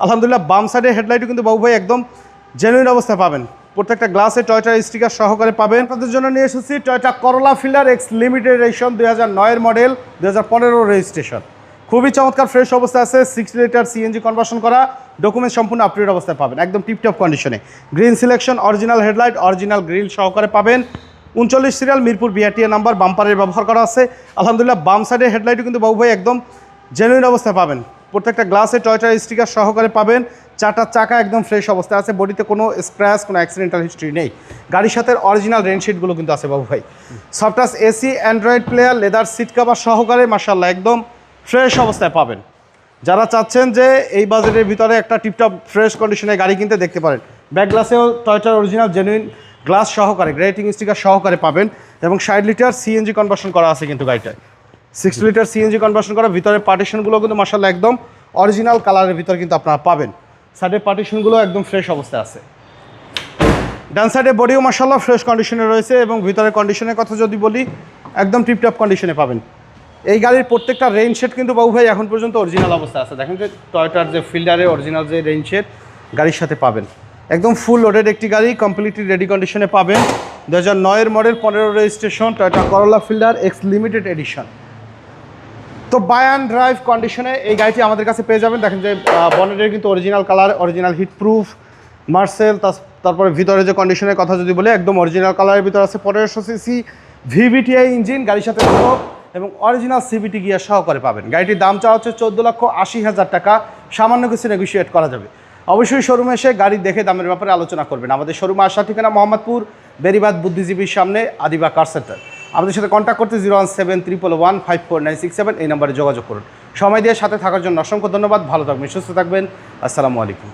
আলহামদুলিল্লাহ বাম সাইডের হেডলাইটও কিন্তু বাবু ভাই একদম জেনুইন অবস্থায় পাবেন। প্রত্যেকটা গ্লাসে টয়োটার স্টিকার সহকারে পাবেন। আপনাদের জন্য নিয়ে এসেছি টয়োটা করোলা fielder x limited edition 2009 model 2015 registration. খুবই চমৎকার ফ্রেশ অবস্থায় আছে। 6 লিটার সিএনজি কনভার্সন করা, ডকুমেন্ট সম্পূর্ণ আপডেট অবস্থায় পাবেন, একদম টিপটপ কন্ডিশনে। Green selection, original headlight, original grill সহকারে পাবেন। 39 সিরিয়াল, মিরপুর বিআরটিএ নাম্বার, বাম্পারের ব্যবহার করা আছে। আলহামদুলিল্লাহ বাম সাইডের হেডলাইটও কিন্তু বাবু ভাই একদম জেনুইন অবস্থায় পাবেন। প্রত্যেকটা গ্লাসে টয়োটার স্টিকার সহকারে পাবেন। চারটা চাকা একদম ফ্রেশ অবস্থায় আছে, বডিতে কোনো স্ক্র্যাচ, কোনো অ্যাক্সিডেন্টাল হিস্ট্রি নেই। গাড়ির সাথে অরিজিনাল রেনশিটগুলো কিন্তু আছে বাবু ভাই। সফটাস AC, Android player, leather seat cover সহকারে মাশাআল্লাহ একদম ফ্রেশ অবস্থায় পাবেন। যারা চাচ্ছেন যে এই বাজেটের ভিতরে একটা টিপটপ ফ্রেশ কন্ডিশনে গাড়ি কিনতে, দেখতে পারেন। ব্যাক গ্লাসেও টয়োটার অরিজিনাল জেনুইন গ্লাস সহকারে, গ্রেটিং স্টিকার সহকারে পাবেন। এবং 60 লিটার সিএনজি কনভার্সন করা আছে কিন্তু গাড়িটায়। 60 লিটার সিএনজি কনভার্সন করা, ভিতরে পার্টিশনগুলো কিন্তু মাশাআল্লাহ একদম অরিজিনাল কালারের ভিতরে কিন্তু আপনারা পাবেন। সাইডের পার্টিশনগুলো একদম ফ্রেশ অবস্থায় আছে। ডান সাইডে বডিও মাশাআল্লাহ ফ্রেশ কন্ডিশনে রয়েছে। এবং ভিতরের কন্ডিশনের কথা যদি বলি, একদম টিপটপ কন্ডিশনে পাবেন। এই গাড়ির প্রত্যেকটা রেইন শেড কিন্তু বাবু ভাই এখন পর্যন্ত অরিজিনাল অবস্থায় আছে। দেখেন যে টয়োটার যে ফিল্ডারে অরিজিনাল যে রেইন শেড গাড়ির সাথে পাবেন। একদম ফুল লোডেড একটি গাড়ি, কমপ্লিটলি রেডি কন্ডিশনে পাবেন। 2009 মডেল, 15 রেজিস্ট্রেশন, টয়োটা করোলা ফিল্ডার এক্স লিমিটেড এডিশন। তো বাই অ্যান্ড ড্রাইভ কন্ডিশনে এই গাড়িটি আমাদের কাছে পেয়ে যাবেন। দেখেন যে বনেটের কিন্তু original colour, original heat proof, Marcel. তারপরে ভিতরে যে কন্ডিশনের কথা যদি বলি, একদম অরিজিনাল কালারের ভিতরে আছে। 1500 সিসি ভিভিটিআই ইঞ্জিন গাড়ির সাথে এবং অরিজিনাল সিভিটি গিয়ার সহকারে পাবেন। গাড়িটির দাম চাওয়া হচ্ছে 14,80,000 টাকা। সামান্য কিছু নেগোশিয়েট করা যাবে। অবশ্যই শোরুমে এসে গাড়ি দেখে দামের ব্যাপারে আলোচনা করবেন। আমাদের শোরুমে আসার ঠিকানা মোহাম্মদপুর বেরিবাদ বুদ্ধিজীবীর সামনে, আদিবা কার সেন্টার। আমাদের সাথে কন্ট্যাক্ট করতে 01711154967 এই নাম্বারে যোগাযোগ করুন। সময় দিয়ে সাথে থাকার জন্য অসংখ্য ধন্যবাদ। ভালো থাকবেন, সুস্থ থাকবেন। আসসালামু আলাইকুম।